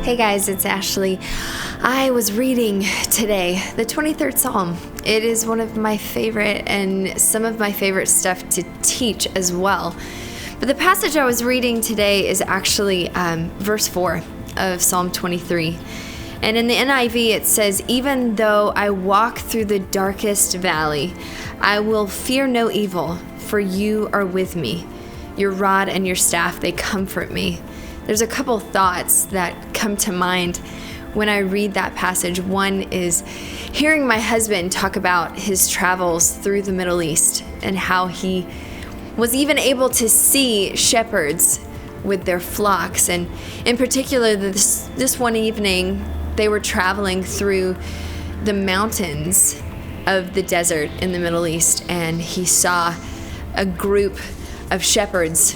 Hey guys, it's Ashley. I was reading today the 23rd Psalm. It is one of my favorite and some of my favorite stuff to teach as well. But the passage I was reading today is actually verse 4 of Psalm 23. And in the NIV it says, "Even though I walk through the darkest valley, I will fear no evil, for you are with me. Your rod and your staff, they comfort me." There's a couple thoughts that come to mind when I read that passage. One is hearing my husband talk about his travels through the Middle East and how he was even able to see shepherds with their flocks. And in particular, this one evening, they were traveling through the mountains of the desert in the Middle East, and he saw a group of shepherds.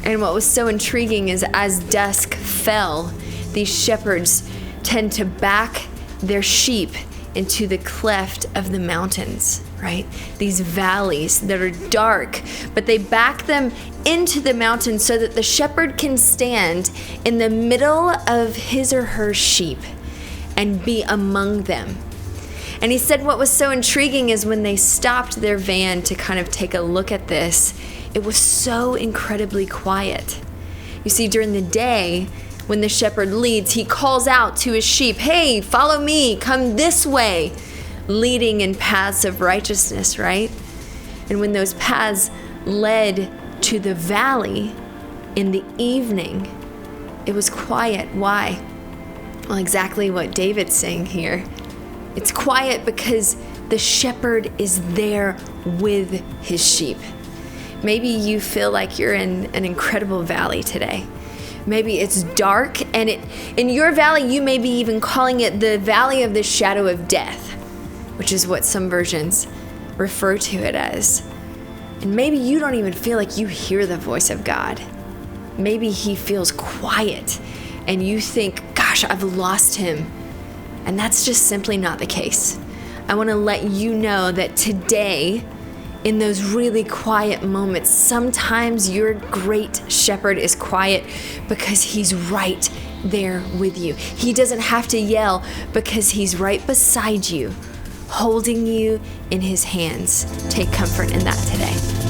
And what was so intriguing is as dusk fell, these shepherds tend to back their sheep into the cleft of the mountains, right? These valleys that are dark, but they back them into the mountains so that the shepherd can stand in the middle of his or her sheep and be among them. And he said what was so intriguing is when they stopped their van to kind of take a look at this, it was so incredibly quiet. You see, during the day, when the shepherd leads, he calls out to his sheep, "Hey, follow me, come this way," leading in paths of righteousness, right? And when those paths led to the valley in the evening, it was quiet. Why? Well, exactly what David's saying here. It's quiet because the shepherd is there with his sheep. Maybe you feel like you're in an incredible valley today. Maybe it's dark, and in your valley, you may be even calling it the valley of the shadow of death, which is what some versions refer to it as. And maybe you don't even feel like you hear the voice of God. Maybe he feels quiet, and you think, gosh, I've lost him. And that's just simply not the case. I want to let you know that today, in those really quiet moments, sometimes your great shepherd is quiet because he's right there with you. He doesn't have to yell because he's right beside you, holding you in his hands. Take comfort in that today.